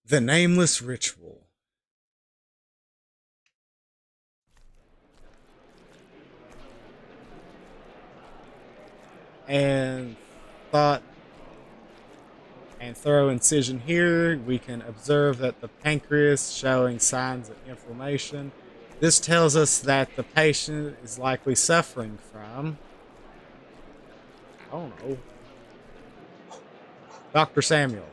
The Nameless Ritual. And thought and thorough incision here, we can observe that the pancreas showing signs of inflammation. This tells us that the patient is likely suffering from, I don't know, Dr. Samuel.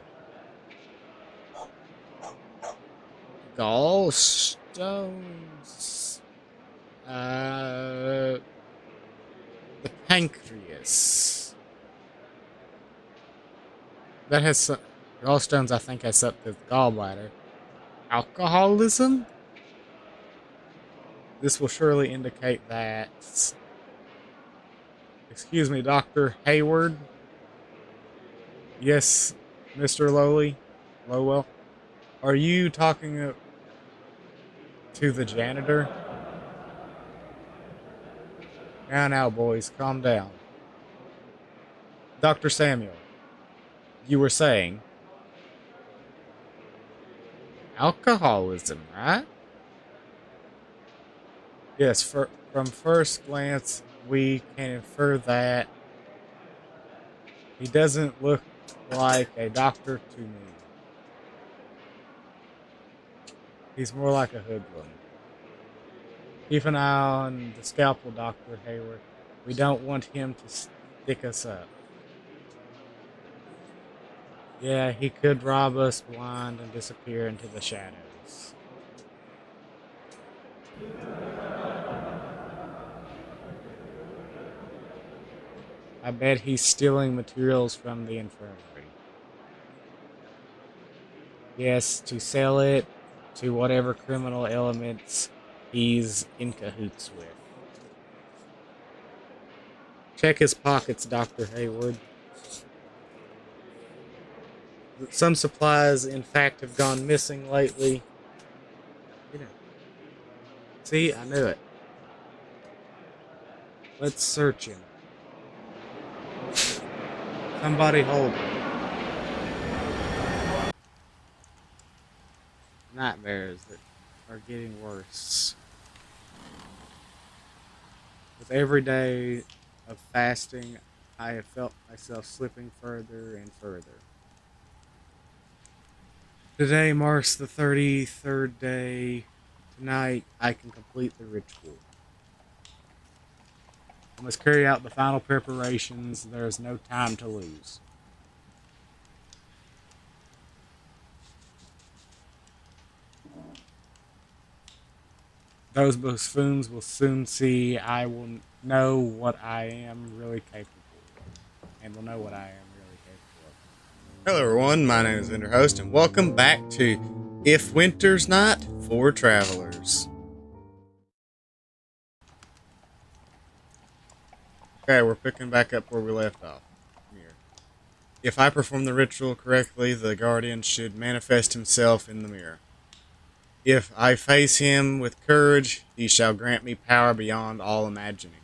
Gallstones. Uh, the pancreas. That has some, gallstones, I think, has something with gallbladder. Alcoholism? This will surely indicate that. Excuse me, Dr. Hayward. Yes, Mr. Lowell. Are you talking to the janitor? Now, boys, calm down. Dr. Samuel, you were saying alcoholism, right? Yes, from first glance, we can infer that he doesn't look like a doctor to me. He's more like a hoodlum. Keep an eye on the scalpel, Dr. Hayward. We don't want him to stick us up. Yeah, he could rob us blind and disappear into the shadows. I bet he's stealing materials from the infirmary. Yes, to sell it to whatever criminal elements he's in cahoots with. Check his pockets, Dr. Hayward. Some supplies, in fact, have gone missing lately. You know, see, I knew it. Let's search him. Somebody hold him. Nightmares that are getting worse. With every day of fasting, I have felt myself slipping further and further. Today marks the 33rd day. Tonight, I can complete the ritual. I must carry out the final preparations. There is no time to lose. Those buffoons will soon see I will know what I am really capable of. And will know what I am really capable of. Hello, everyone. My name is Vinderhost, and welcome back to If Winter's Not for Travelers. Okay, we're picking back up where we left off. Here. If I perform the ritual correctly, the guardian should manifest himself in the mirror. If I face him with courage, he shall grant me power beyond all imagining.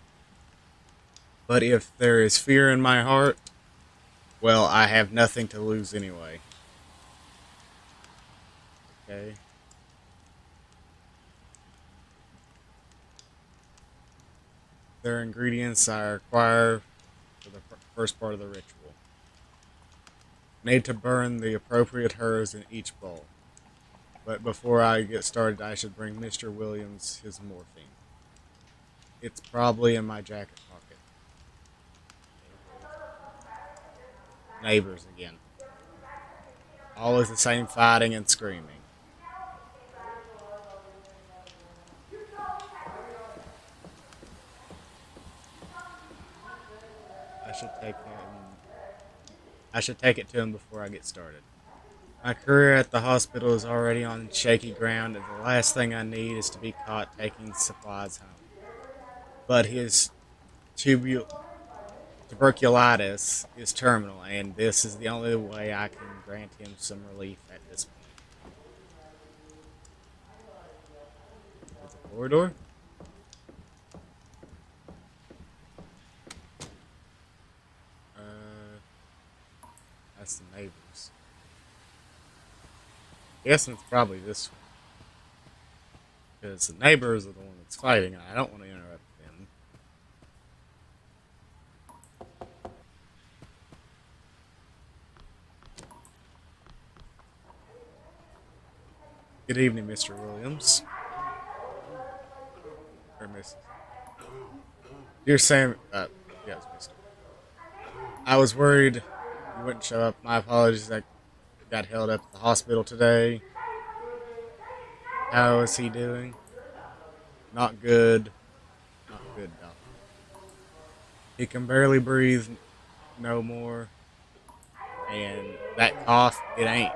But if there is fear in my heart, well, I have nothing to lose anyway. Okay. Their ingredients I require for the first part of the ritual. Need to burn the appropriate herbs in each bowl. But before I get started, I should bring Mr. Williams his morphine. It's probably in my jacket pocket. Neighbors again. Always the same fighting and screaming. I should take him. I should take it to him before I get started. My career at the hospital is already on shaky ground, and the last thing I need is to be caught taking supplies home. But his tuberculitis is terminal, and this is the only way I can grant him some relief at this point. There's a corridor. Uh, that's the neighbors. Guessing it's probably this one. Because the neighbors are the one that's fighting, and I don't want to interrupt them. Good evening, Mr. Williams. Or Mrs. Dear Sam, yes, Mr. I was worried you wouldn't show up. My apologies. I got held up at the hospital today. How is he doing? Not good. Not good, doctor. He can barely breathe no more. And that cough, it ain't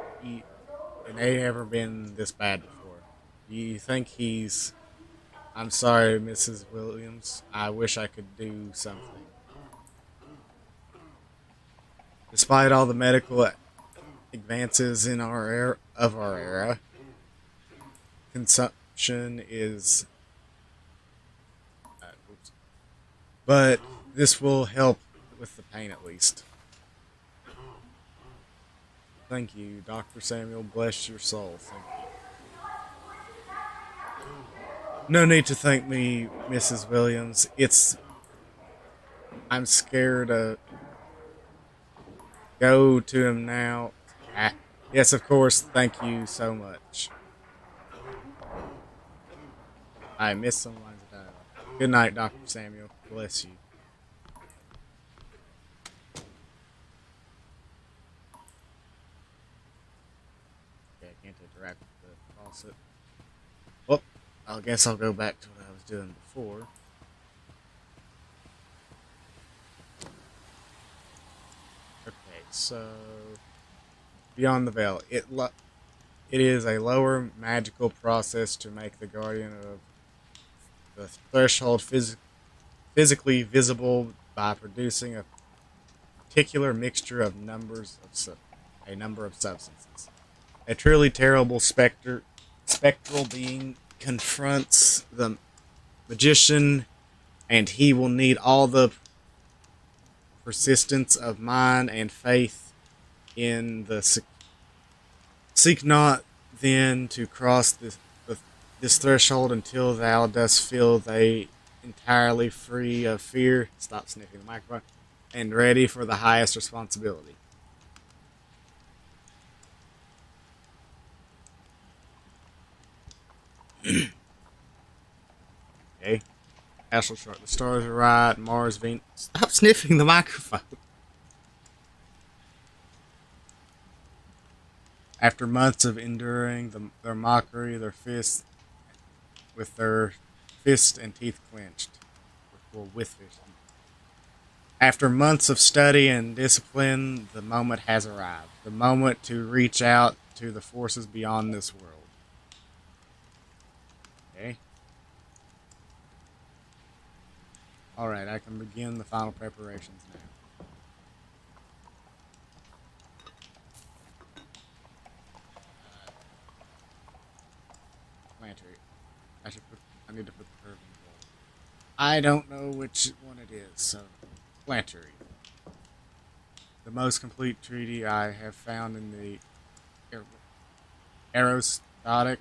ever been this bad before. Do you think he's... I'm sorry, Mrs. Williams. I wish I could do something. Despite all the medical advances in our era, consumption is... oops. But this will help with the pain at least. Thank you, Dr. Samuel. Bless your soul. Thank you. No need to thank me, Mrs. Williams. I'm scared to go to him now. Ah, yes, of course. Thank you so much. I missed some lines of dialogue. Good night, Dr. Samuel. Bless you. Okay, I can't interact with the faucet. Well, I guess I'll go back to what I was doing before. Okay, so Beyond the Veil. It is a lower magical process to make the Guardian of the Threshold physically visible by producing a particular mixture of a number of substances. A truly terrible spectral being confronts the magician, and he will need all the persistence of mind and faith in the seek not then to cross this threshold until thou dost feel they entirely free of fear. Stop sniffing the microphone. And ready for the highest responsibility. Okay. Astral chart. The stars are right. Mars, Venus. Stop sniffing the microphone. After months of enduring their mockery, with their fists and teeth clenched, with fists. After months of study and discipline, the moment has arrived. The moment to reach out to the forces beyond this world. Okay. Alright, I can begin the final preparations now. Planter. I need to put the curve in the bowl. I don't know which one it is, so Plantery. The most complete treaty I have found in the aerostatic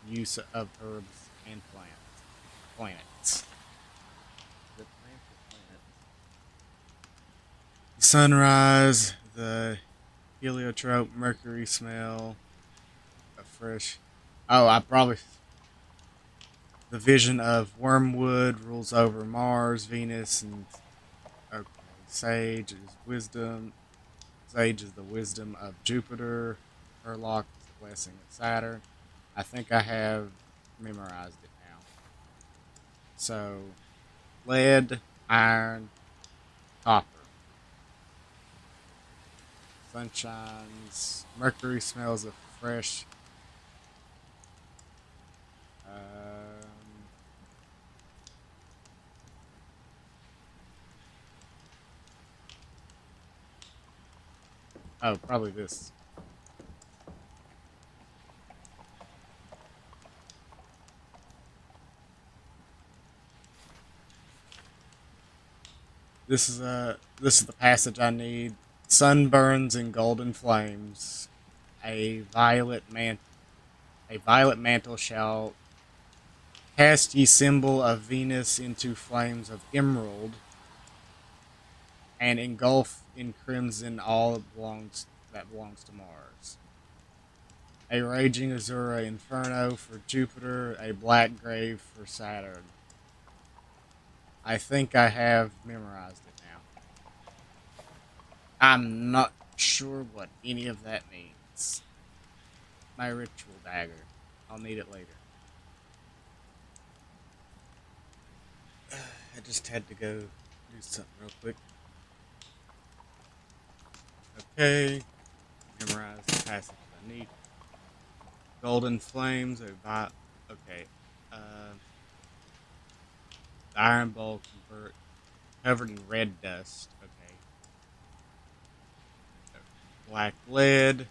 use of herbs and planets. The sunrise, the heliotrope, mercury smell, a fresh. Oh, I probably. The vision of wormwood rules over Mars, Venus, and okay, sage is wisdom. Sage is the wisdom of Jupiter. Herlock is the blessing of Saturn. I think I have memorized it now. So, lead, iron, copper. Sunshine's mercury smells of fresh. Oh, probably this. This is the passage I need. Sunburns and golden flames, a violet A violet mantle shall cast ye symbol of Venus into flames of emerald, and engulf in crimson all that belongs to Mars. A raging azure inferno for Jupiter, a black grave for Saturn. I think I have memorized it now. I'm not sure what any of that means. My ritual dagger. I'll need it later. I just had to go do something real quick. Okay. Memorize the passage I need. Golden flames. Okay. The iron bowl covered in red dust. Okay. Black lead.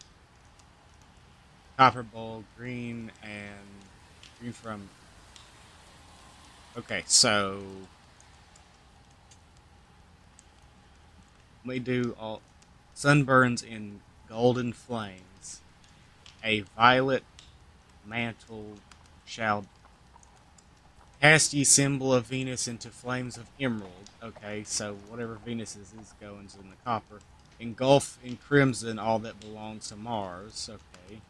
Copper bowl, green, and green from. Okay, so let me do all sunburns in golden flames. A violet mantle shall cast ye symbol of Venus into flames of emerald. Okay, so whatever Venus is going in the copper. Engulf in crimson all that belongs to Mars. Okay.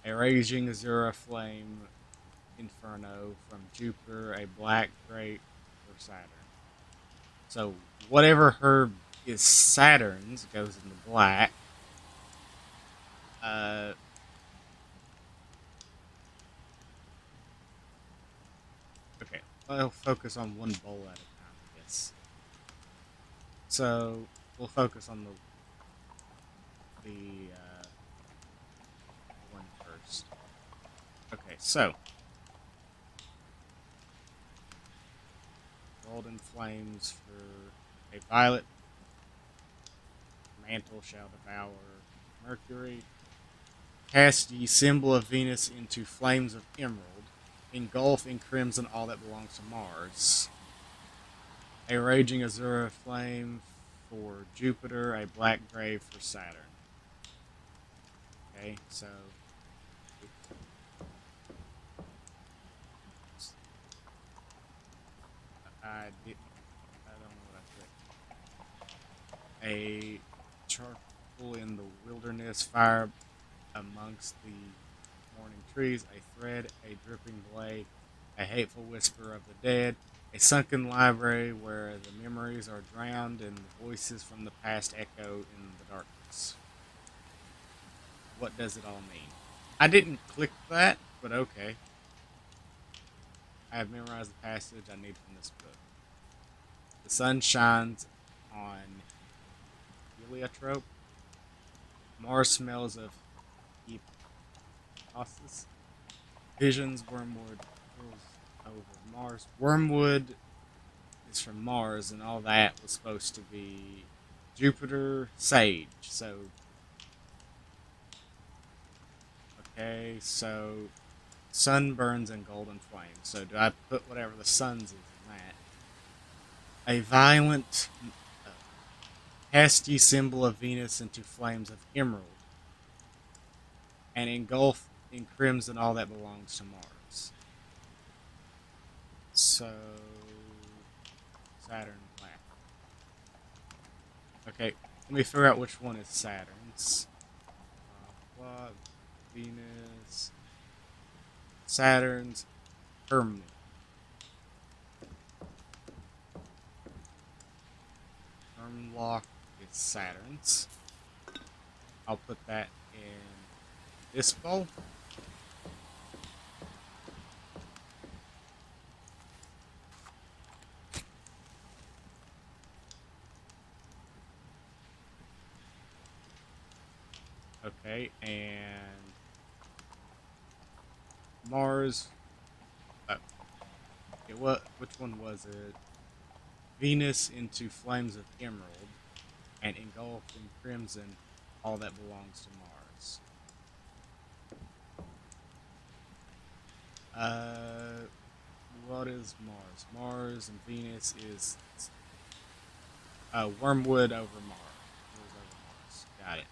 A raging azure flame inferno from Jupiter. A black grape for Saturn. So whatever herb is Saturn's goes into black. Uh, okay, I'll focus on one bowl at a time, I guess. So we'll focus on the one first. Okay, so golden flames for a violet mantle shall devour Mercury. Cast ye symbol of Venus into flames of emerald. Engulf in crimson all that belongs to Mars. A raging azure flame for Jupiter, a black grave for Saturn. Okay, so I did. I don't know what I put. A charcoal in the wilderness, fire amongst the morning trees, a thread, a dripping blade, a hateful whisper of the dead, a sunken library where the memories are drowned and the voices from the past echo in the darkness. What does it all mean? I didn't click that, but okay. I have memorized the passage I need from this book. The sun shines on heliotrope. Mars smells of hypothesis. Visions, wormwood fills over Mars. Wormwood is from Mars, and all that was supposed to be Jupiter sage. So, okay, so sunburns and golden flames. So, do I put whatever the sun's is in that? A violent uh, cast ye symbol of Venus into flames of emerald, and engulf in crimson all that belongs to Mars. So, Saturn black. Okay, let me figure out which one is Saturn's. Blah, Venus, Saturn's, Hermione. Hermlock is Saturn's. I'll put that in this bowl. Okay, and Mars. Uh, which one was it? Venus into flames of emerald, and engulf in crimson all that belongs to Mars. Uh, what is Mars? Mars and Venus is Wormwood over Mars. Got it.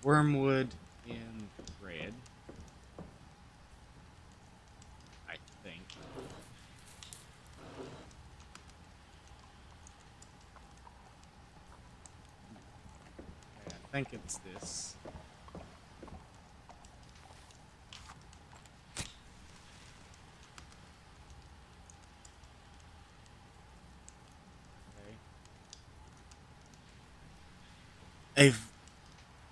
Wormwood in red. think it's this. Okay.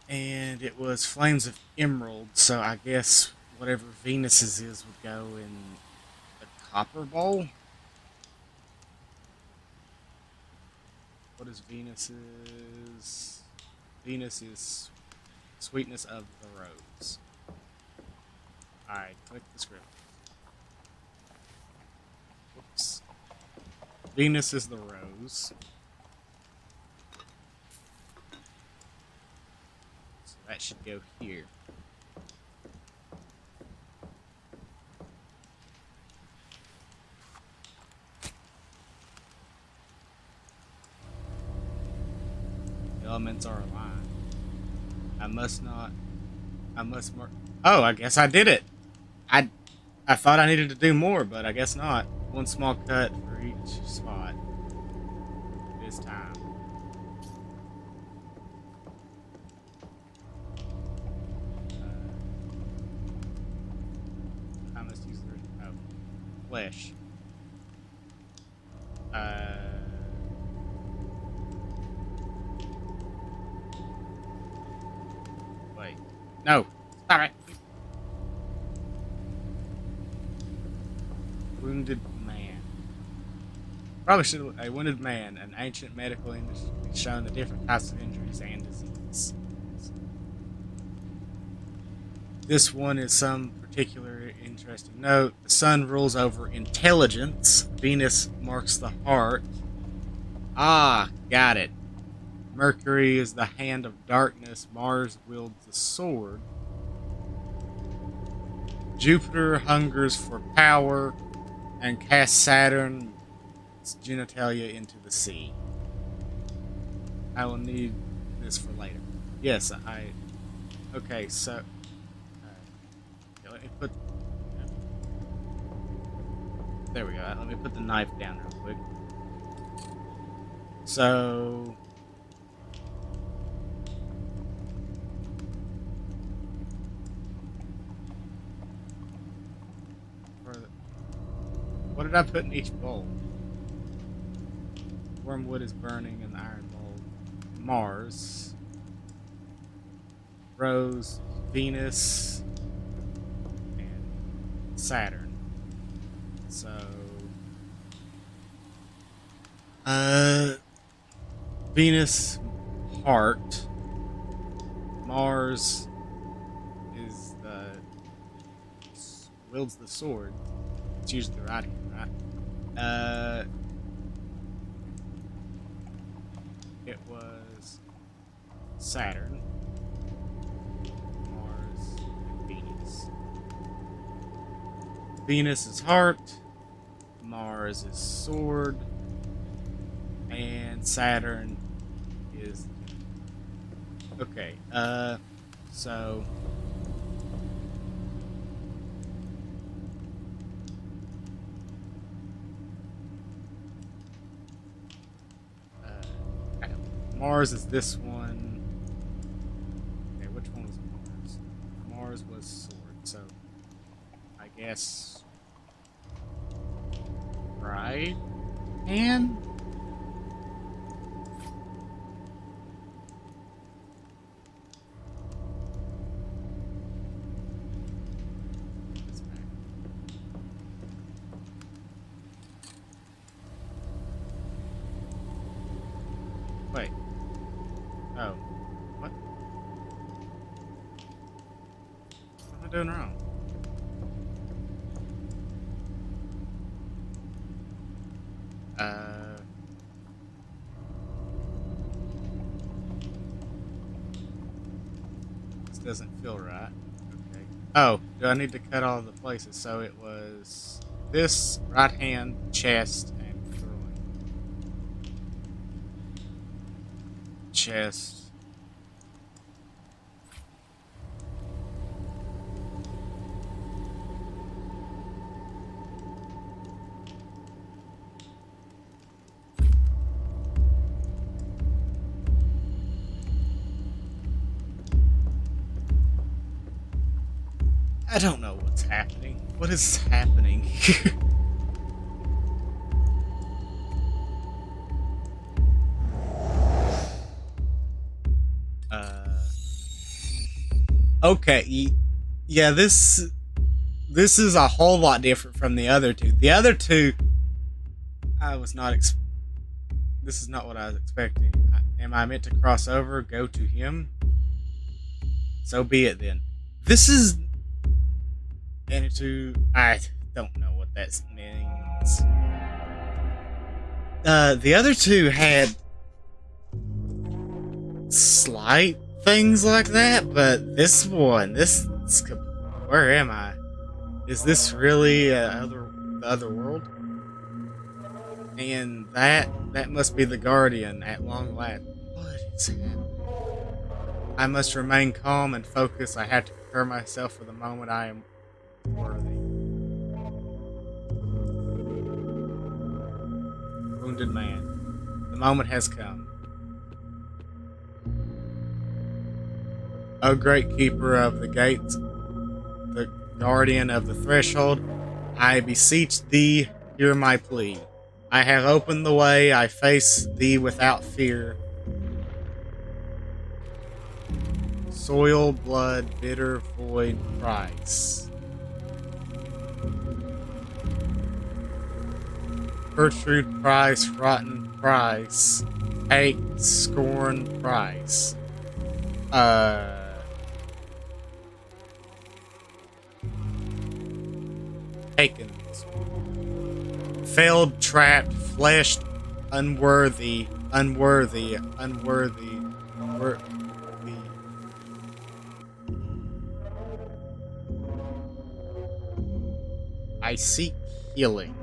And it was Flames of Emerald, so I guess whatever Venus's is would go in the copper bowl. What is Venus's? Venus is sweetness of the rose. Alright, click the script. Whoops. Venus is the rose. So that should go here. The elements are aligned. I must mark. Oh, I guess I did it. I thought I needed to do more, but I guess not. One small cut for each spot. It is time. I must use the flesh. Wait. No. Stop it. Wounded man. Probably should have. A wounded man, an ancient medical industry shown the different types of injuries and diseases. This one is some particular interesting note. The sun rules over intelligence. Venus marks the heart. Ah, got it. Mercury is the hand of darkness. Mars wields the sword. Jupiter hungers for power and casts Saturn's genitalia into the sea. I will need this for later. Yes, okay, so. Let me put. There we go. Let me put the knife down real quick. So. What did I put in each bowl? Wormwood is burning in the iron bowl. Mars. Rose. Venus. And Saturn. So. Venus. Heart. Mars is the. Wields the sword. It's usually the right hand, right? It was Saturn, Mars, and Venus. Venus is heart, Mars is sword, and Saturn is. Okay, so. Mars is this one. Okay, which one was Mars? Mars was sword, so I guess right hand. Wait. Oh. What? What am I doing wrong? This doesn't feel right. Okay. Oh, do I need to cut all the places? So it was this, right hand, chest, and curling. Chest. I don't know what's happening. What is happening here? uh, okay, yeah, this is a whole lot different from the other two. The other two, I was not. This is not what I was expecting. Am I meant to cross over, go to him? So be it then. This is. And to. I don't know what that means. The other two had slight things like that, but this one, where am I? Is this really the other world? And that must be the Guardian at long last. What is happening? I must remain calm and focused. I have to prepare myself for the moment I am worthy. Wounded man. The moment has come. O great keeper of the gates, the guardian of the threshold, I beseech thee, hear my plea. I have opened the way, I face thee without fear. Soil, blood, bitter, void, price. Gertrude price, rotten price. Hate, scorn, price. Taken. Failed, trapped, fleshed, unworthy, unworthy, unworthy, unworthy. I seek healing.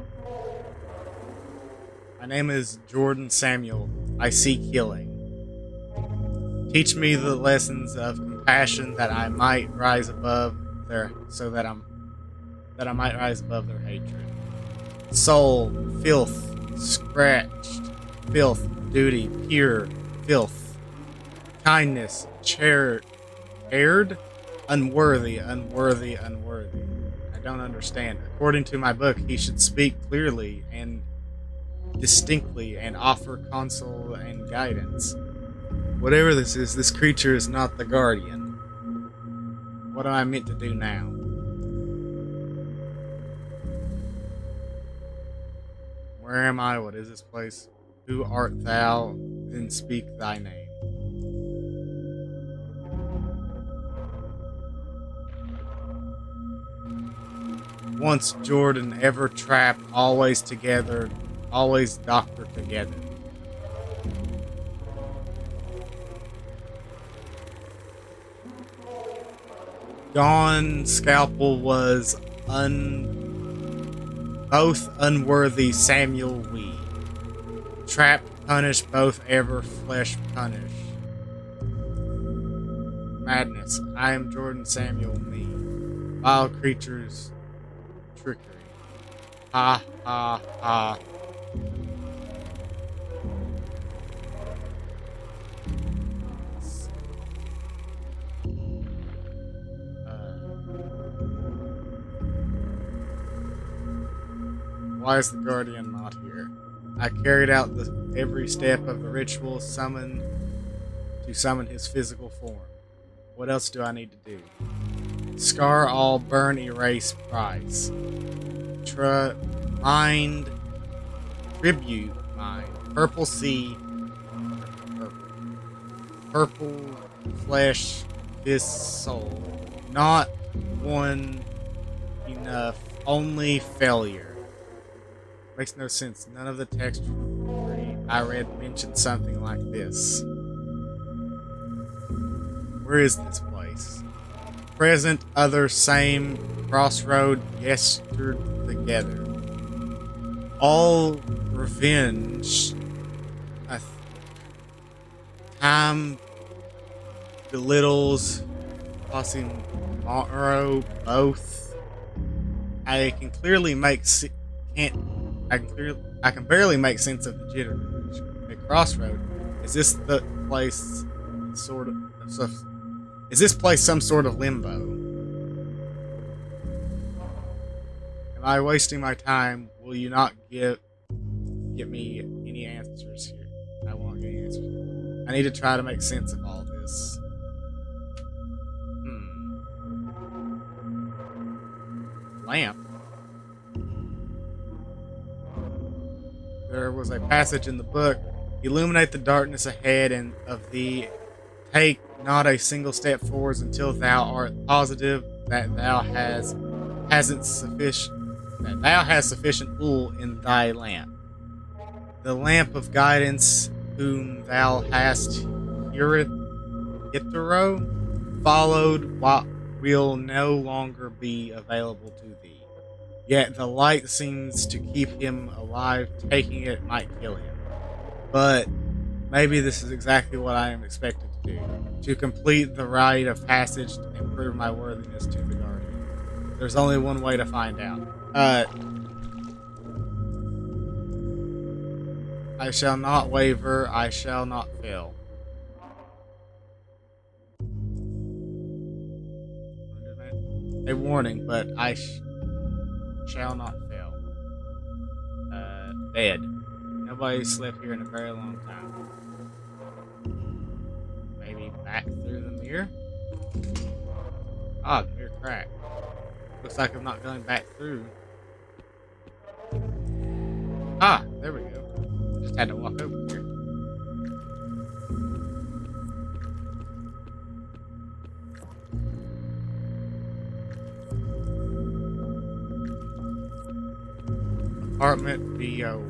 My name is Jordan Samuel. I seek healing. Teach me the lessons of compassion that I might rise above their that I might rise above their hatred. Soul, filth, scratched, filth, duty, pure, filth, kindness, cared, unworthy, unworthy, unworthy. I don't understand. According to my book, he should speak clearly and distinctly and offer counsel and guidance. Whatever this is, this creature is not the Guardian. What am I meant to do now? Where am I? What is this place? Who art thou? Then speak thy name. Once Jordan, ever trapped, always together, always doctor together. Gone scalpel was both unworthy Samuel we. Trapped, punished, both ever flesh punished. Madness, I am Jordan Samuel me. Vile creatures, trickery. Ha ha ha. Why is the Guardian not here? I carried out every step of the ritual to summon his physical form. What else do I need to do? Scar all, burn, erase, price. Mind, tribute, mind. Purple sea, purple flesh, this soul. Not one enough, only failure. Makes no sense. None of the text I read mentioned something like this. Where is this place? Present, other, same, crossroad, yesterday together. All revenge. Time belittles, tossing tomorrow, both. I can clearly make I can barely make sense of the jitter. A crossroad. Is this the place Is this place some sort of limbo? by wasting my time, will you not get me any answers here? I won't get any answers. I need to try to make sense of all this. Lamp. There was a passage in the book. Illuminate the darkness ahead and of thee. Take not a single step forwards until thou art positive that thou hast sufficient oil in thy lamp. The lamp of guidance whom thou hast hitherto followed will no longer be available to thee. Yet the light seems to keep him alive. Taking it might kill him. But maybe this is exactly what I am expected to do. To complete the rite of passage and prove my worthiness to the Guardian. There's only one way to find out. I shall not waver. I shall not fail. A warning, but I shall not fail. Bed. Nobody slept here in a very long time. Maybe back through the mirror? Ah, the mirror cracked. Looks like I'm not going back through. Ah, there we go. Just had to walk over here. Apartment BO1.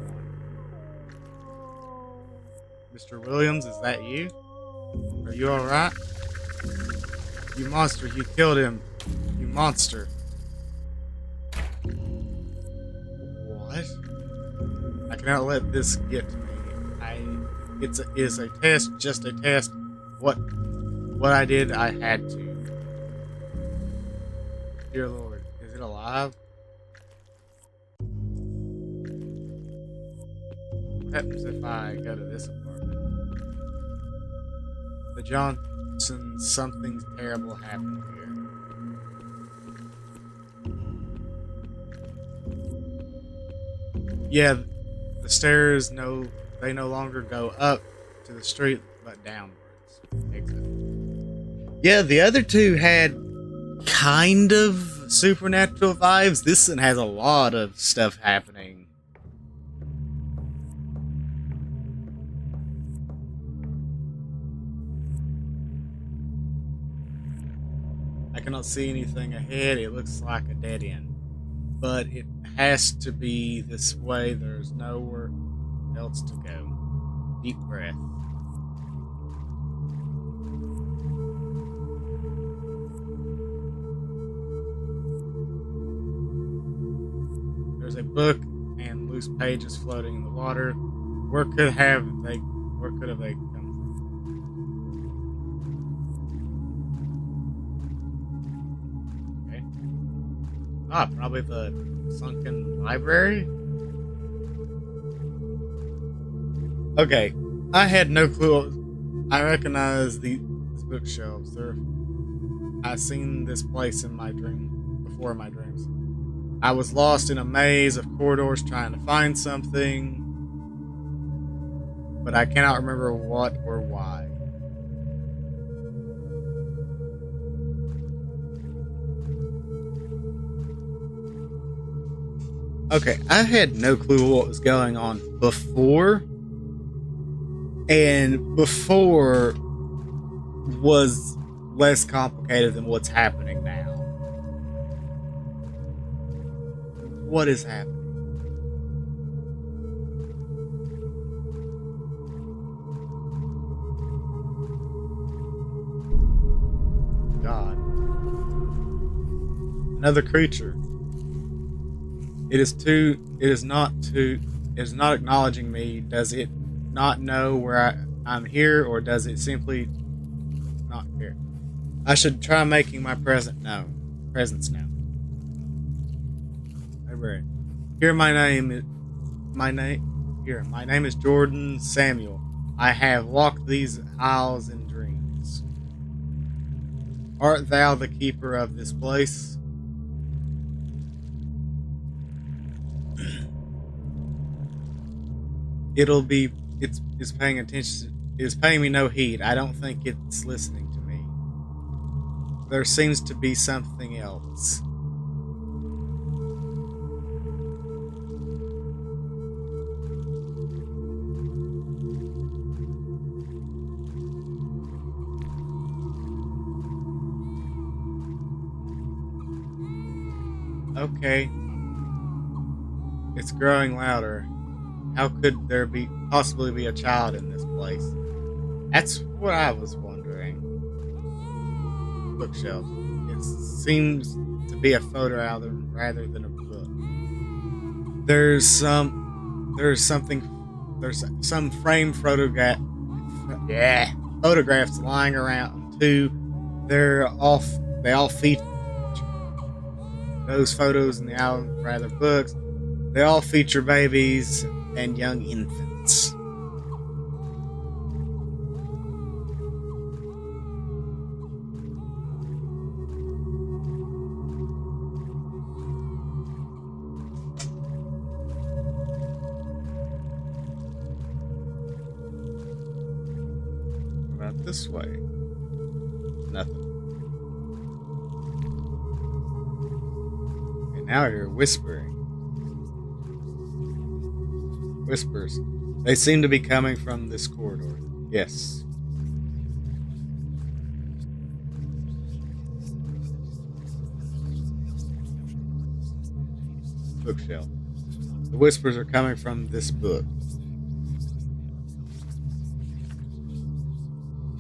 Mr. Williams, is that you? Are you alright? You monster, you killed him. You monster. What? I cannot let this get to me. It is a test, just a test. What I did, I had to. Dear Lord, is it alive? What happens if I go to this apartment? The Johnsons, something terrible happened here. Yeah, the stairs no longer go up to the street, but downwards. Exit. Yeah, the other two had kind of supernatural vibes. This one has a lot of stuff happening. I cannot see anything ahead. It looks like a dead end. But it has to be this way. There's nowhere else to go. Deep breath. There's a book and loose pages floating in the water. Where could have they come from? Okay. Ah, probably the sunken library? Okay. I had no clue. I recognize these bookshelves. I've seen this place in my dream before in my dreams. I was lost in a maze of corridors trying to find something, but I cannot remember what or why. Okay, I had no clue what was going on before, and before was less complicated than what's happening now. What is happening? God. Another creature. It is not acknowledging me. Does it not know where I'm here, or does it simply not care? I should try making my presence known. Library. Here my name is Jordan Samuel. I have walked these aisles in dreams. Art thou the keeper of this place? it'll be it's paying attention. It's paying me no heed. I don't think it's listening to me. There seems to be something else. Okay, it's growing louder. How could there be possibly be a child in this place? That's what I was wondering. Bookshelf. It seems to be a photo album rather than a book. There's something there's some framed photographs lying around too. They're all they all feature those photos in the album, rather books. They all feature babies and young infants. What about this way? Nothing. And now I hear whispering. Whispers. They seem to be coming from this corridor. Yes. Bookshelf. The whispers are coming from this book.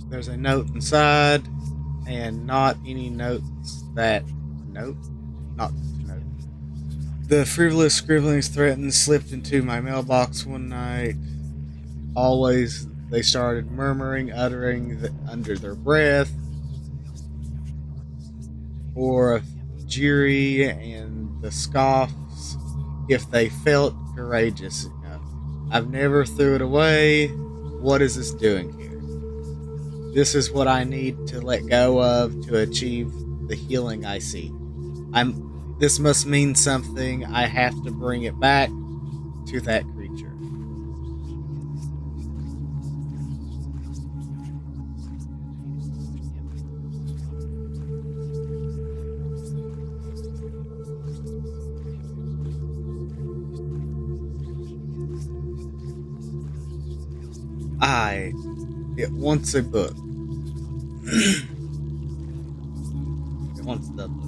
There's a note inside, and not any notes that. Note? Not note. The frivolous scribblings threatened slipped into my mailbox one night. Always they started murmuring, uttering under their breath, or jeery and the scoffs if they felt courageous enough. I've never threw it away. What is this doing here? This is what I need to let go of to achieve the healing I seek. This must mean something. I have to bring it back to that creature. It wants a book. It wants the book.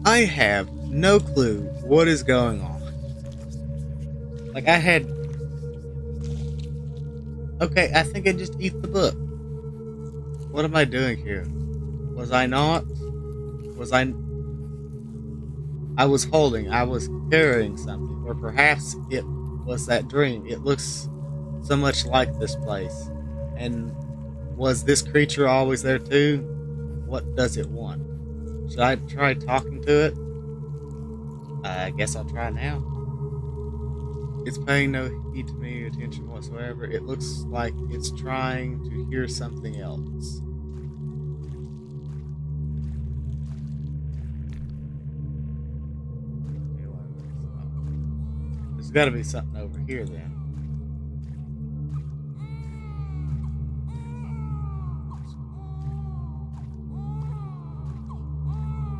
I have no clue what is going on. Like, I had. Okay, I think I just eat the book. What am I doing here? Was I not? Was I. I was carrying something. Or perhaps it was that dream. It looks so much like this place. And was this creature always there too? What does it want? Should I try talking to it? I guess I'll try now. It's paying no heed to me, attention whatsoever. It looks like it's trying to hear something else. There's got to be something over here then.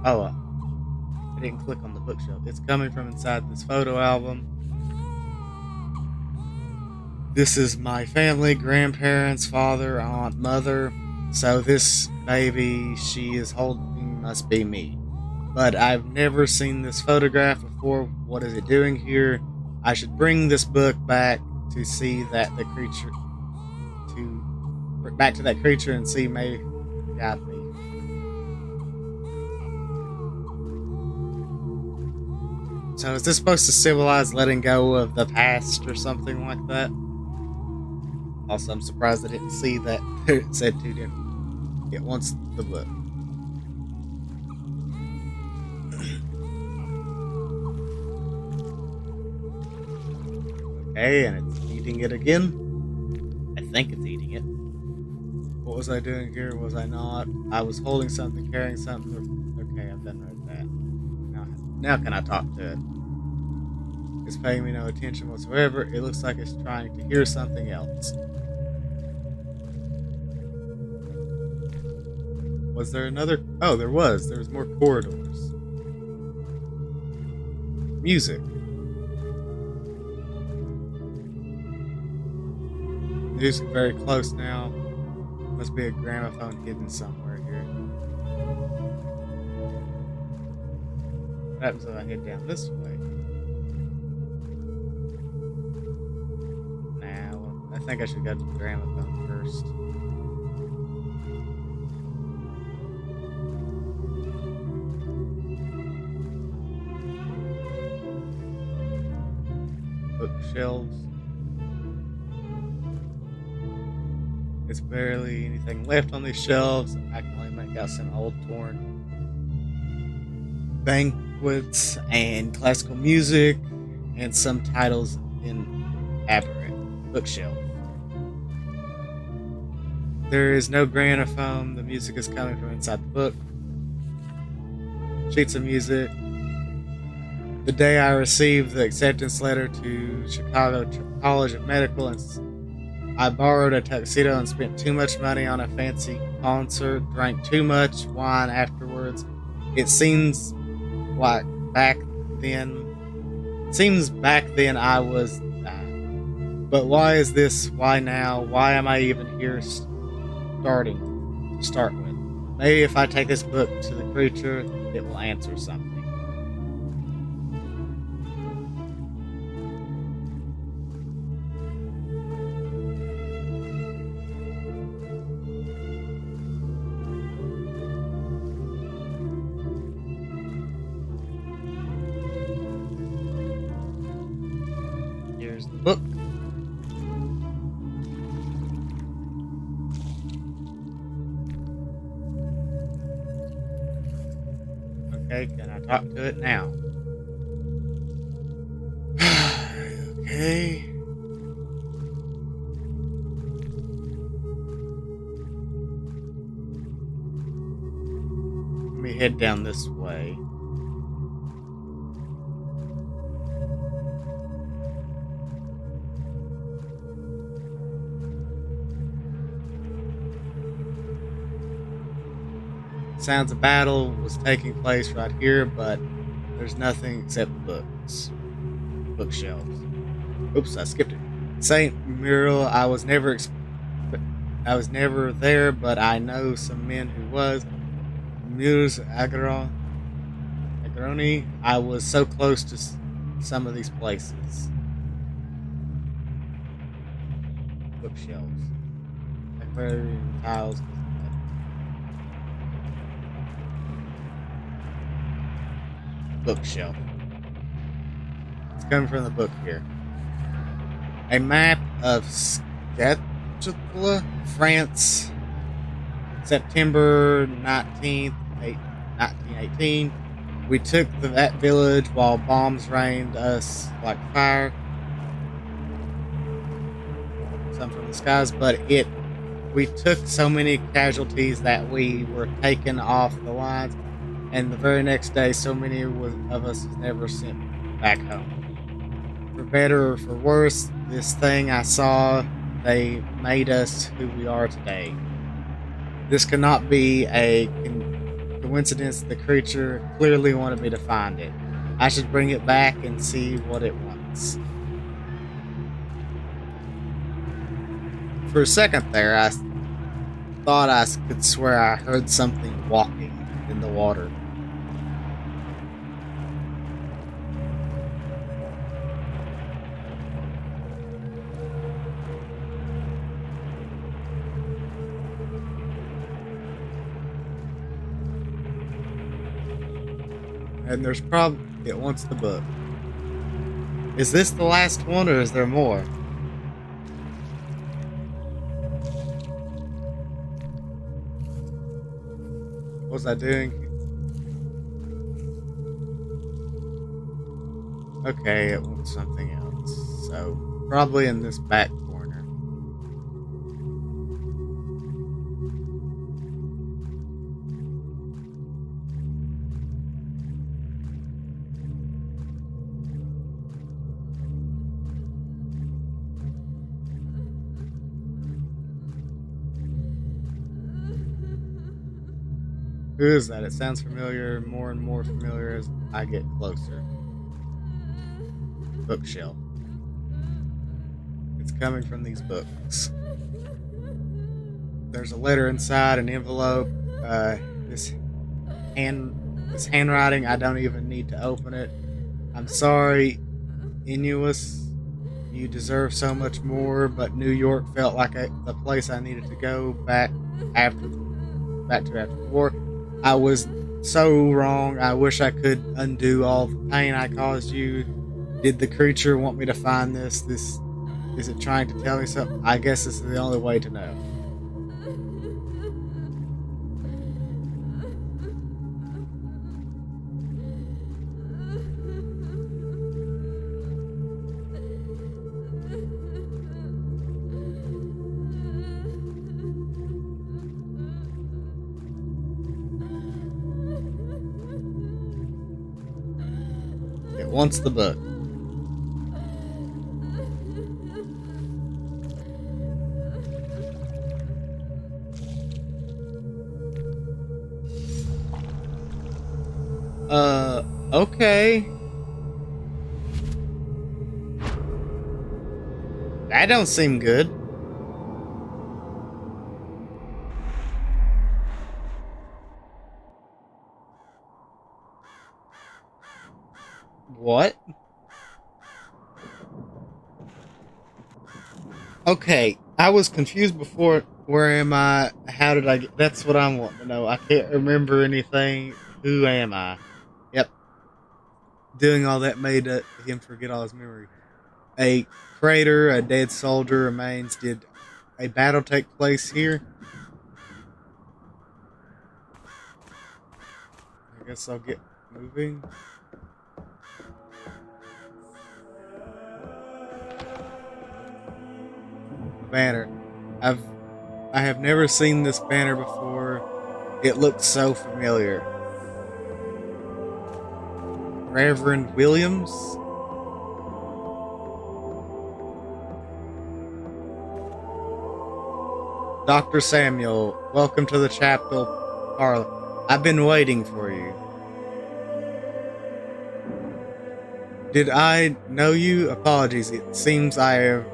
Oh, I didn't click on the bookshelf. It's coming from inside this photo album. This is my family, grandparents, father, aunt, mother. So this baby she is holding must be me. But I've never seen this photograph before. What is it doing here? I should bring this book back to see that the creature back to that creature and see may guide me. So is this supposed to symbolize letting go of the past or something like that? Also, I'm surprised I didn't see that it said to him. It wants the book. Okay, and it's eating it again. I think it's eating it. What was I doing here? Was I not? I was holding something, carrying something. Okay, I've done that. Now can I talk to it? It's paying me no attention whatsoever. It looks like it's trying to hear something else. Was there another? Oh, there was. There was more corridors. Music. Music very close now. Must be a gramophone hidden somewhere here. What happens if I head down this way? Nah, I think I should go to the gramophone first. Bookshelves. It's barely anything left on these shelves. I can only make out some old torn banquets and classical music and some titles in aberrant bookshelf. There is no gramophone. The music is coming from inside the book. Sheets of music. The day I received the acceptance letter to Chicago College of Medical, and I borrowed a tuxedo and spent too much money on a fancy concert, drank too much wine afterwards. It seems like back then. Seems back then I was. But why is this? Why now? Why am I even here? Starting to start with. Maybe if I take this book to the creature, it will answer something. Here's the book. Okay, can I talk to it now? Okay. Let me head down this way. Sounds of battle was taking place right here, but there's nothing except books. Bookshelves. Oops, I skipped it. Saint Muriel, I was never there, but I know some men who was. Muse Agroni. I was so close to some of these places. Bookshelves. Aquarium tiles. Bookshelf. It's coming from the book here. A map of Scatula, France, September 19th, 1918. We took that village while bombs rained us like fire. Some from the skies, but we took so many casualties that we were taken off the lines, and the very next day so many of us was never sent back home. For better or for worse, this thing I saw, they made us who we are today. This cannot be a coincidence. The creature clearly wanted me to find it. I should bring it back and see what it wants. For a second there, I thought I could swear I heard something walking in the water. And there's probably it wants the book. Is this the last one, or is there more? What was I doing? Okay, it wants something else. So probably in this back corner. Who is that? It sounds familiar, more and more familiar as I get closer. Bookshelf. It's coming from these books. There's a letter inside an envelope. This this handwriting, I don't even need to open it. I'm sorry, Inuus. You deserve so much more, but New York felt like the place I needed to go after back to after the war. I was so wrong. I wish I could undo all the pain I caused you. Did the creature want me to find this? This is it trying to tell me something? I guess this is the only way to know. It wants the book. Okay. That don't seem good. What? Okay, I was confused before. Where am I? How did I get? That's what I want to know. I can't remember anything. Who am I? Yep. Doing all that made him forget all his memory. A crater, a dead soldier remains. Did a battle take place here? I guess I'll get moving. Banner. I've I have never seen this banner before. It looks so familiar. Reverend Williams? Dr. Samuel, welcome to the chapel parlor. I've been waiting for you. Did I know you? Apologies. It seems I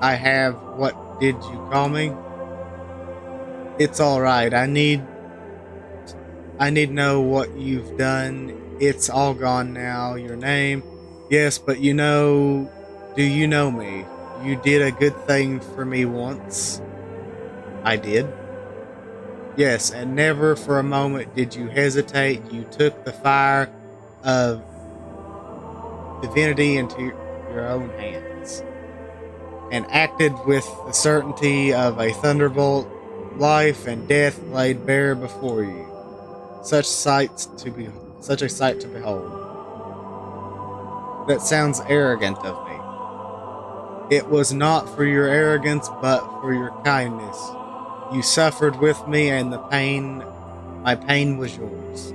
have what did you call me? It's all right. I need to know what you've done. It's all gone now. Your name? Yes, but do you know me? You did a good thing for me once. I did. Yes, and never for a moment did you hesitate. You took the fire of divinity into your own hands and acted with the certainty of a thunderbolt, life and death laid bare before you. Such a sight to behold. That sounds arrogant of me. It was not for your arrogance, but for your kindness. You suffered with me, and my pain was yours.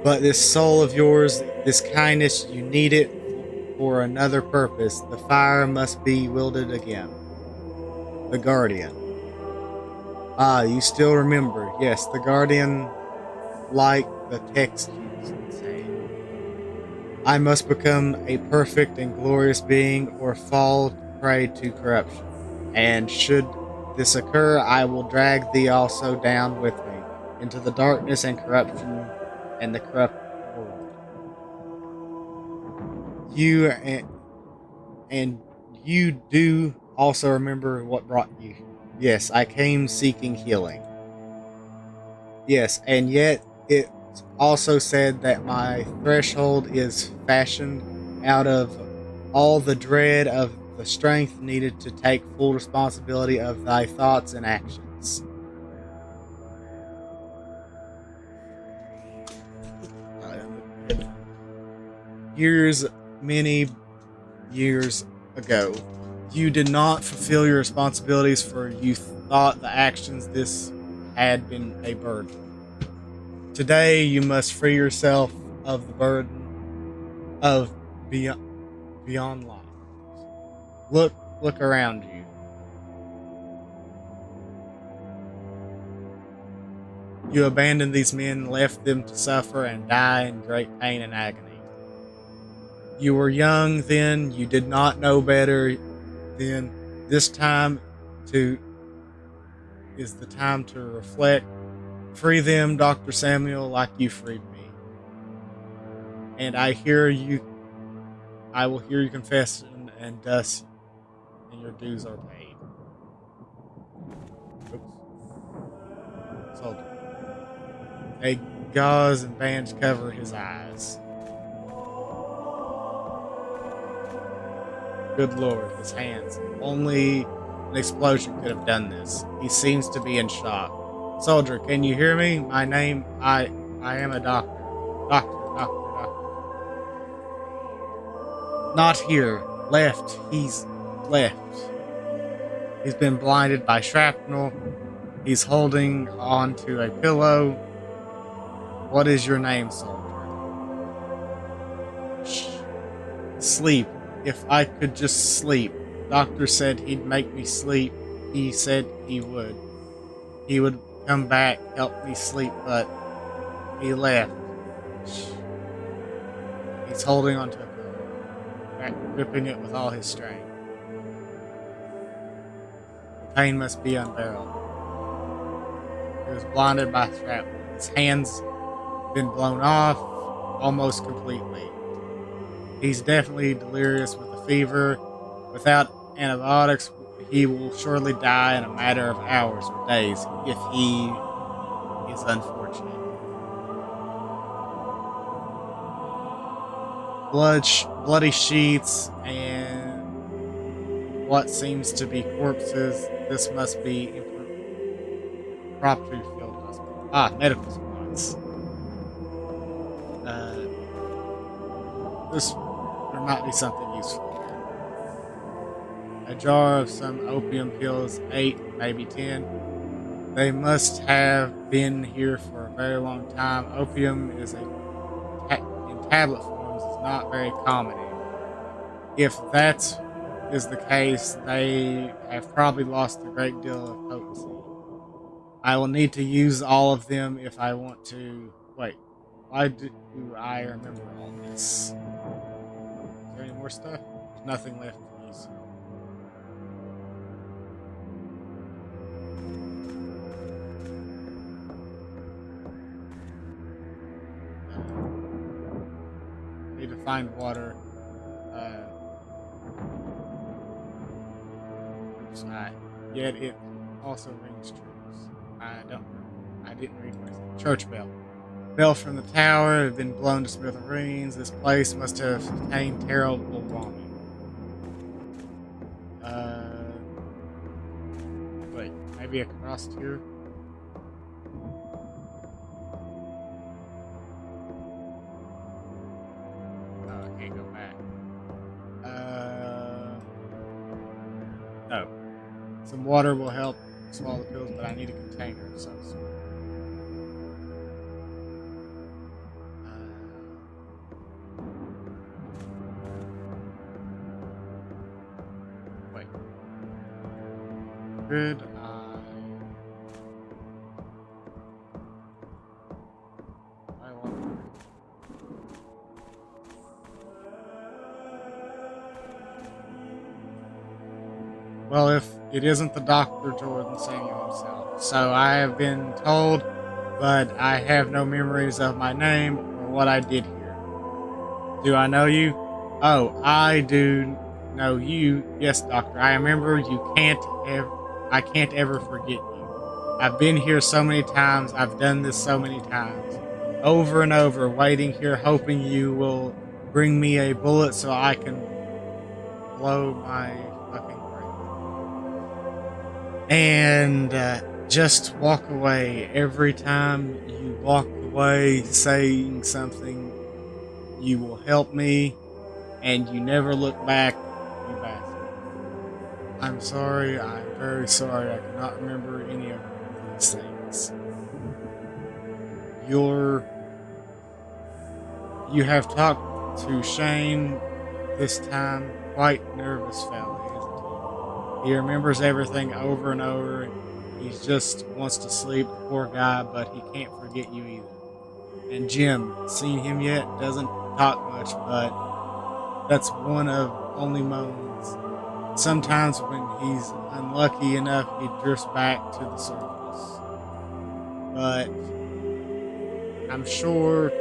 But this soul of yours, this kindness, you need it for another purpose. The fire must be wielded again. The Guardian. Ah, you still remember. Yes, the Guardian, like the text used to say. I must become a perfect and glorious being or fall prey to corruption. And should this occur, I will drag thee also down with me into the darkness and corruption and the corrupt world. You and you do also remember what brought you. Yes, I came seeking healing. Yes, and yet it also said that my threshold is fashioned out of all the dread of the strength needed to take full responsibility of thy thoughts and actions. Years, many years ago, you did not fulfill your responsibilities, for you thought the actions this had been a burden. Today you must free yourself of the burden of beyond life. Look around you. You abandoned these men, left them to suffer and die in great pain and agony. You were young then, you did not know better then. This time to is the time to reflect. Free them, Dr. Samuel, like you freed me. And I will hear you confess, and thus and your dues are paid. Oops. Soldier. A gauze and bandage cover his eyes. Good Lord, his hands. Only an explosion could have done this. He seems to be in shock. Soldier, can you hear me? My name, I am a doctor. Doctor. Not here. Left. He's left. He's been blinded by shrapnel. He's holding on to a pillow. What is your name, soldier? Shh. Sleep. If I could just sleep. Doctor said he'd make me sleep. He said he would. He would come back, help me sleep, but he left. Shh. He's holding onto a pillow, gripping it with all his strength. The pain must be unbearable. He was blinded by shrapnel. His hands been blown off almost completely. He's definitely delirious with a fever. Without antibiotics, he will surely die in a matter of hours or days if he is unfortunate. Bloody sheets and what seems to be corpses. This must be improperly filled hospital. Medical supplies. There might be something useful here. A jar of some opium pills, 8, maybe 10. They must have been here for a very long time. Opium in tablet forms is not very common anymore. If that is the case, they have probably lost a great deal of potency. I will need to use all of them if I want to. Wait, why do I remember all this? Is there any more stuff? There's nothing left to use. Need to find water. Yet it also rings true. I didn't read my church bell. Bell from the tower had been blown to smithereens. This place must have contained terrible bombing. Wait, maybe across here? Oh, I can't go back. No. Some water will help swallow the pills, but I need a container of some sort. Wait. Could I want. Well, if it isn't the Dr. Jordan Samuel himself. So I have been told, but I have no memories of my name or what I did here. Do I know you? Oh, I do know you. Yes, Doctor. I remember you I can't ever forget you. I've been here so many times. I've done this so many times. Over and over, waiting here, hoping you will bring me a bullet so I can blow my fucking and just walk away. Every time you walk away saying something, you will help me, and you never look back, you bastard. I'm sorry, I'm very sorry, I cannot remember any of these things. You have talked to Shane this time, quite nervous fellow. He remembers everything over and over. He just wants to sleep, the poor guy, but he can't forget you either. And Jim, seen him yet? Doesn't talk much, but that's one of only moments. Sometimes when he's unlucky enough, he drifts back to the surface. But I'm sure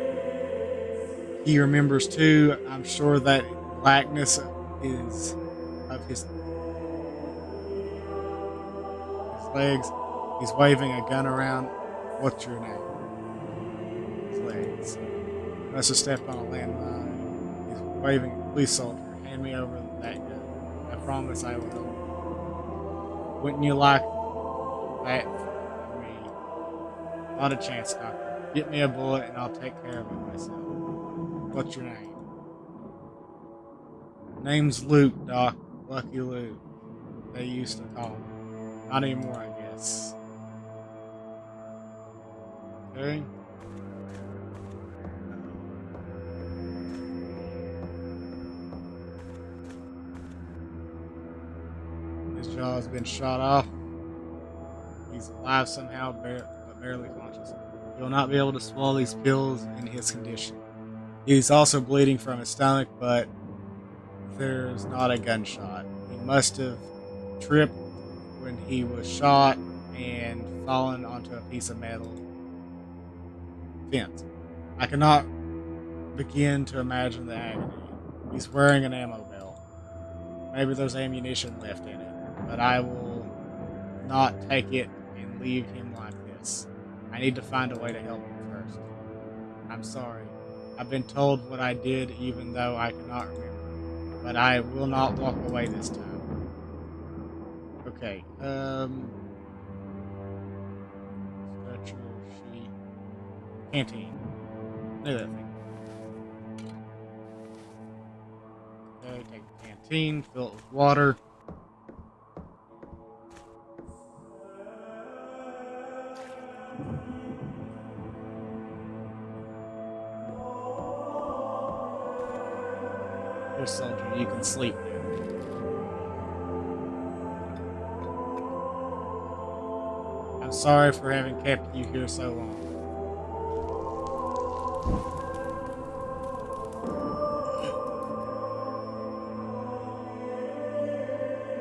he remembers too. I'm sure that blackness is of his legs. He's waving a gun around. What's your name? His legs. Must have stepped on a landmine. He's waving. Police soldier, hand me over that gun. I promise I will. Wouldn't you like that for me? Not a chance, Doctor. Get me a bullet and I'll take care of it myself. What's your name? Name's Luke, Doc. Lucky Luke. They used to call me. Not anymore, I guess. Okay. His jaw has been shot off. He's alive somehow, but barely conscious. He will not be able to swallow these pills in his condition. He's also bleeding from his stomach, but there's not a gunshot. He must have tripped when he was shot and fallen onto a piece of metal fence. I cannot begin to imagine the agony. He's wearing an ammo belt. Maybe there's ammunition left in it, but I will not take it and leave him like this. I need to find a way to help him first. I'm sorry. I've been told what I did even though I cannot remember. But I will not walk away this time. Okay, stretcher, sheet, canteen. Look at that thing. Okay, take the canteen, fill it with water. Here, soldier, you can sleep now. I'm sorry for having kept you here so long.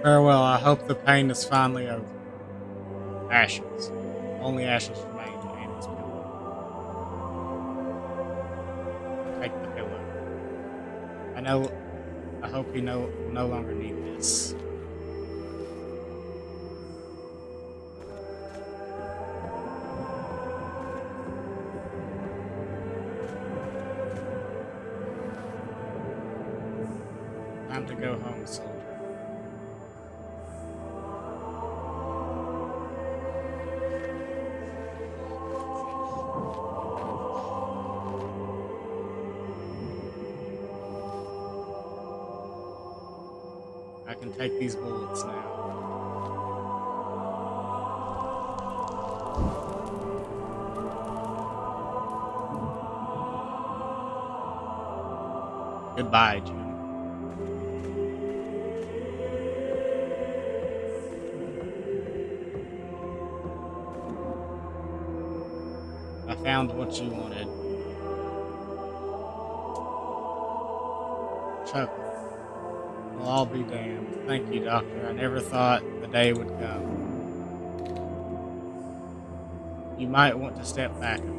Farewell, I hope the pain is finally over. Ashes. Only ashes remain and his pillow. Take the pillow. I hope he no longer need this. Time to go home, soldier. I can take these bullets now. Goodbye, Jim. I found what you wanted. Chuckle. Well, I'll be damned. Thank you, Doctor. I never thought the day would come. You might want to step back a bit.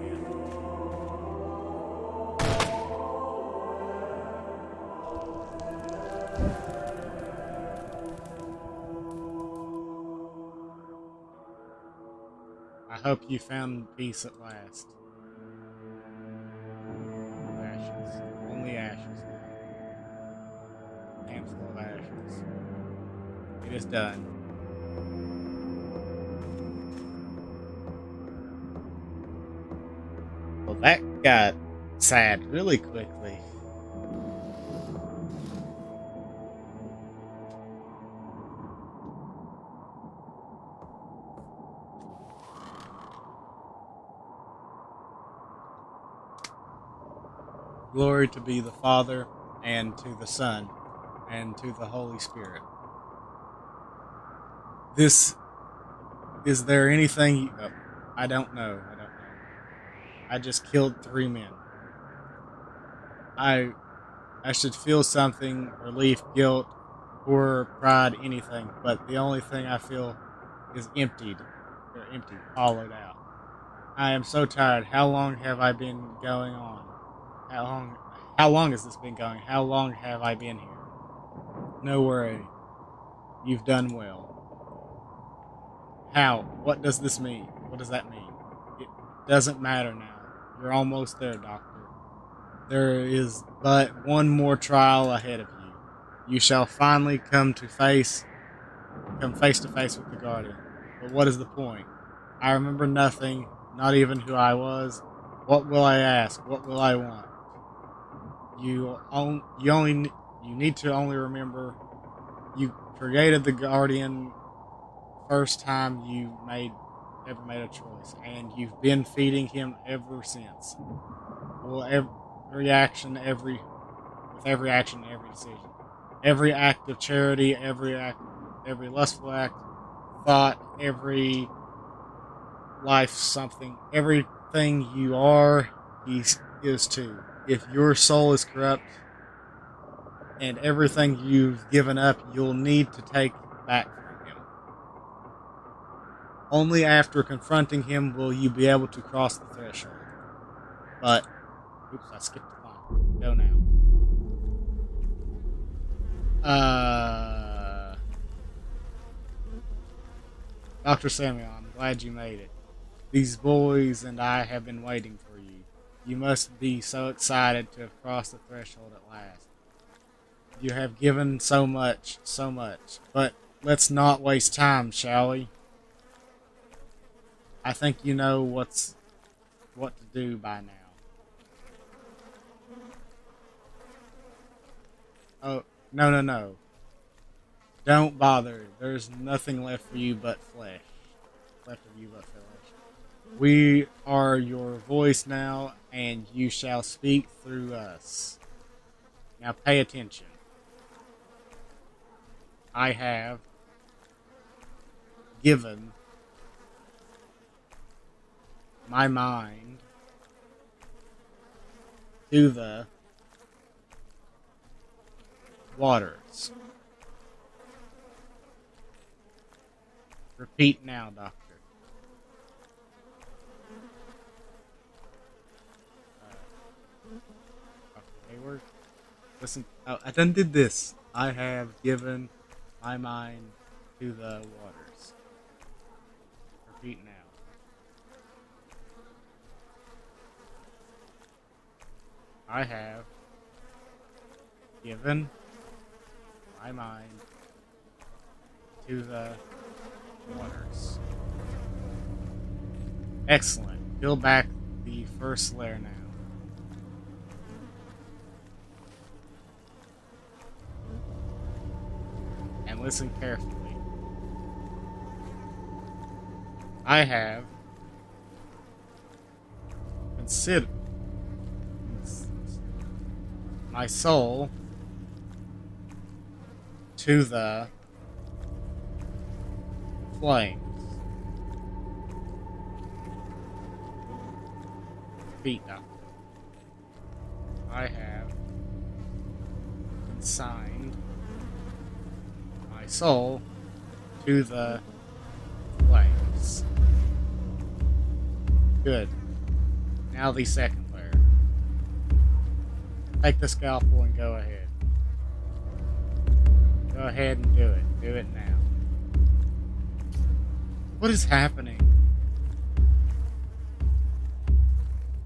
I hope you found peace at last. Ashes. Only ashes now. A handful of ashes. It is done. Well, that got sad really quickly. Glory to be the Father, and to the Son, and to the Holy Spirit. This Is there anything I don't know. I don't know. I just killed 3 men. I I should feel something, relief, guilt, horror, pride, anything, but the only thing I feel is emptied, hollowed out. I am so tired. How long have I been going on? How long how long has this been going? How long have I been here? No worry. You've done well. How? What does this mean? What does that mean? It doesn't matter now. You're almost there, Doctor. There is but one more trial ahead of you. You shall finally come face to face with the Guardian. But what is the point? I remember nothing, not even who I was. What will I ask? What will I want? You need to only remember you created the Guardian first time you made ever made a choice, and you've been feeding him ever since. Well, every action, every action, every decision, every act of charity, every lustful act, thought, every life, something, everything you are, he is too. If your soul is corrupt and everything you've given up, you'll need to take back from him. Only after confronting him will you be able to cross the threshold. But, oops, I skipped the line. Go now. Dr. Samuel, I'm glad you made it. These boys and I have been waiting for you. You must be so excited to have crossed the threshold at last. You have given so much, so much. But let's not waste time, shall we? I think you know what to do by now. Oh, no, no, no. Don't bother. There's nothing left for you but flesh. Left of you but flesh. We are your voice now, and you shall speak through us. Now pay attention. I have given my mind to the waters. Repeat now, Doctor. Dr. Hayward. Listen, I done did this. I have given my mind to the waters. Repeat now. I have given my mind to the waters. Excellent. Peel back the first layer now. And listen carefully. I have considered my soul to the flames. Repeat, Doctor. I have consigned my soul to the flames. Good. Now the second layer. Take the scalpel and go ahead. Go ahead and do it. Do it now. What is happening?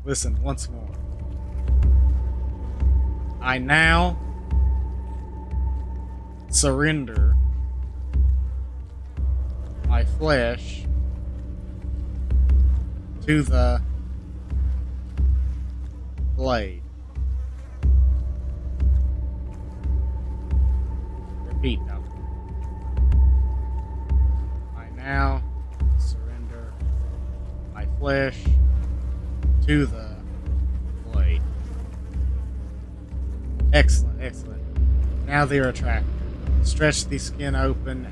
Listen once more. I now surrender my flesh to the blade. Repeat, Doctor. I now surrender my flesh to the blade. Excellent, excellent. Now the retractor. Stretch the skin open,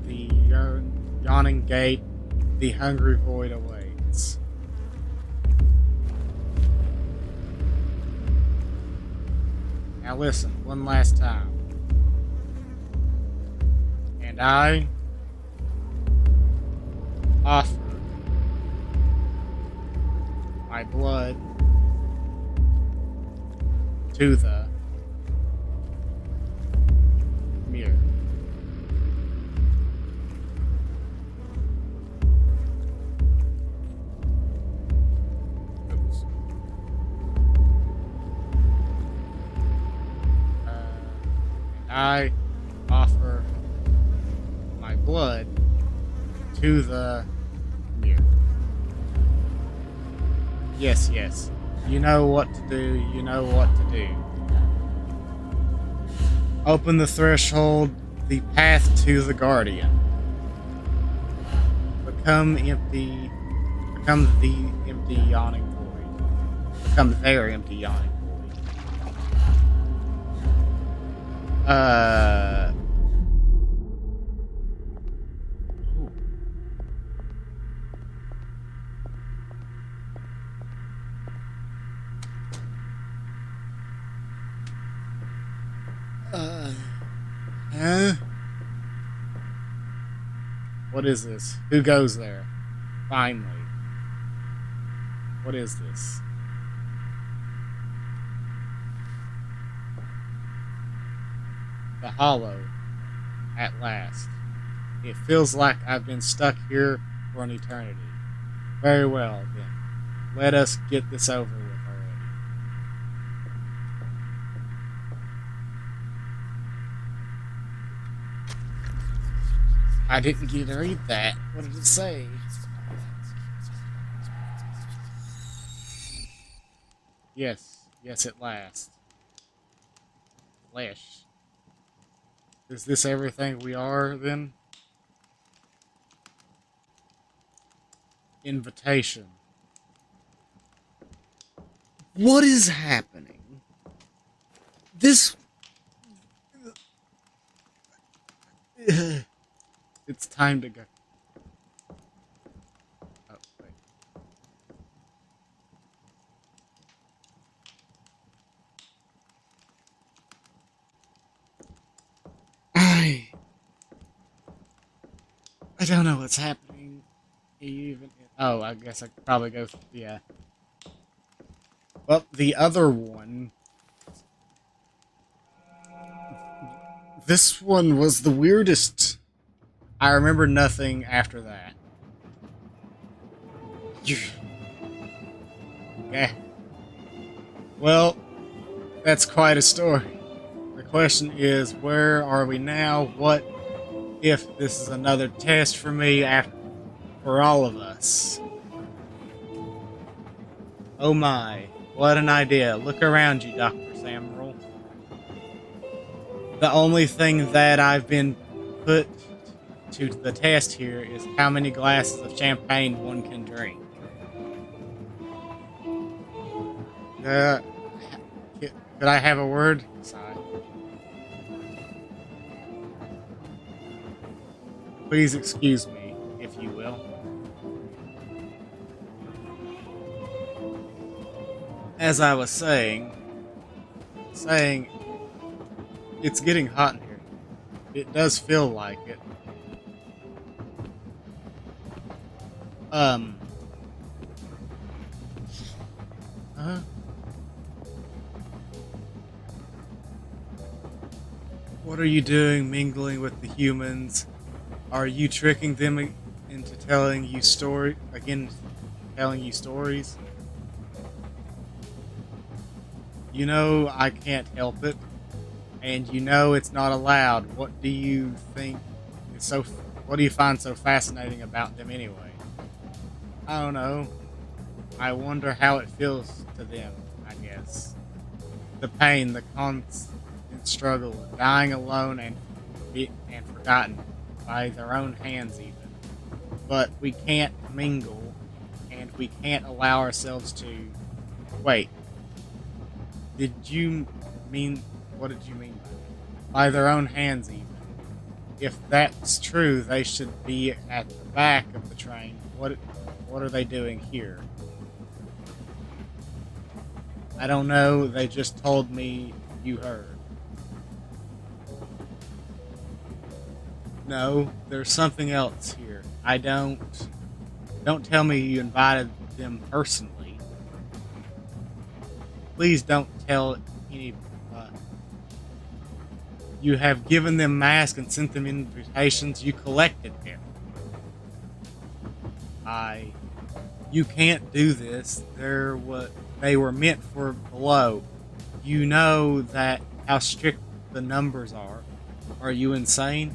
the yawning gate The hungry void awaits. Now listen, one last time. And I offer my blood to the mirror. Oops. And I offer my blood to the mirror. Yes, yes. You know what to do. You know what to do. Open the threshold, the path to the Guardian. Become empty. Become the empty yawning void. Become their empty yawning void. Ooh. Huh? What is this? Who goes there? Finally. What is this? The Hollow. At last. It feels like I've been stuck here for an eternity. Very well, then. Let us get this over with already. I didn't get to read that. What did it say? Yes. Yes, at last. Flesh. Is this everything we are, then? Invitation. What is happening? This... It's time to go. Oh, wait. I don't know what's happening. Even... Oh, I guess I could probably go... Yeah. Well, the other one... This one was the weirdest. I remember nothing after that. Yeah. Well, that's quite a story. The question is, where are we now? What if this is another test for me for all of us? Oh my, what an idea. Look around you, Dr. Samuel. The only thing that I've been put to the test here is how many glasses of champagne one can drink. Could I have a word? Sorry. Please excuse me, if you will. As I was saying, it's getting hot in here. It does feel like it. What are you doing mingling with the humans? Are you tricking them into telling you stories? You know I can't help it, and you know it's not allowed. What do you think is so? What do you find so fascinating about them anyway? I don't know. I wonder how it feels to them, I guess. The pain, the constant struggle, dying alone and forgotten by their own hands even. But we can't mingle, and we can't allow ourselves to... Wait. What did you mean by that? By their own hands even. If that's true, they should be at the back of the train. What what are they doing here? I don't know. They just told me you heard. No, there's something else here. I don't tell me you invited them personally. Please don't tell any. Uh, you have given them masks and sent them invitations. You collected them. You can't do this. They were meant for below. You know that how strict the numbers are. Are you insane?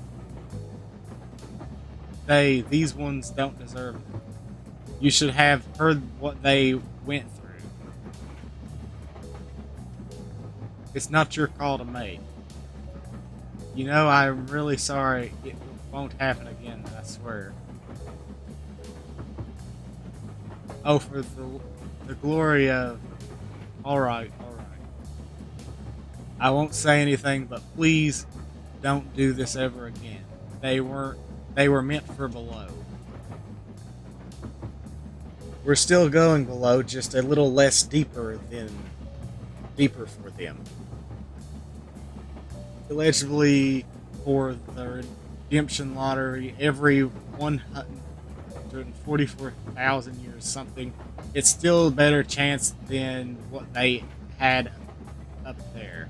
These ones don't deserve it. You should have heard what they went through. It's not your call to make. You know, I'm really sorry. It won't happen again, I swear. Oh, for the glory of... Alright, alright. I won't say anything, but please don't do this ever again. They were meant for below. We're still going below, just a little less deeper for them. Allegedly, for the redemption lottery, every 144,000 years something, it's still a better chance than what they had up there.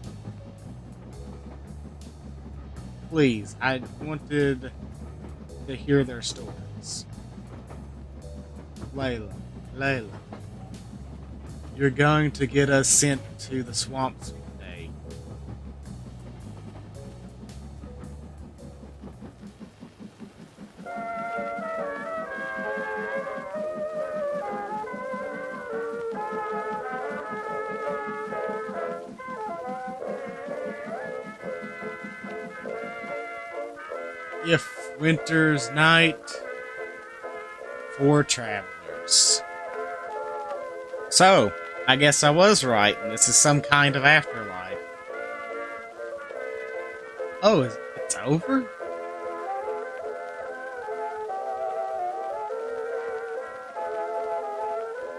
Please, I wanted to hear their stories. Layla, you're going to get us sent to the swamps one day. If winter's night for travelers. So, I guess I was right, and this is some kind of afterlife. Oh, it's over?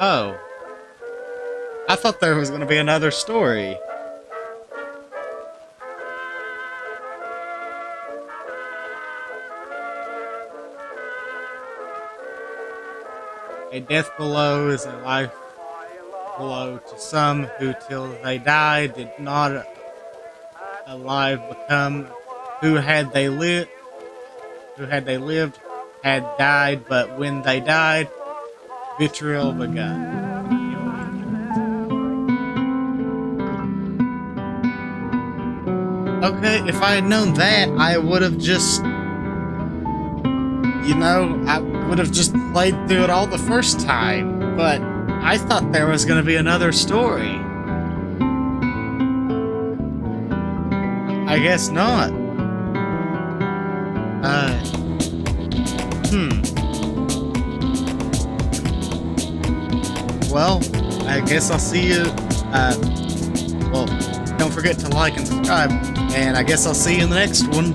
Oh. I thought there was going to be another story. A death below is a life below to some who till they died did not alive become who had they lived had died, but when they died vitriol begun. Okay, if I had known that, I would have just, I would have just played through it all the first time, but I thought there was going to be another story. I guess not. Well, I guess I'll see you, don't forget to like and subscribe, and I guess I'll see you in the next one.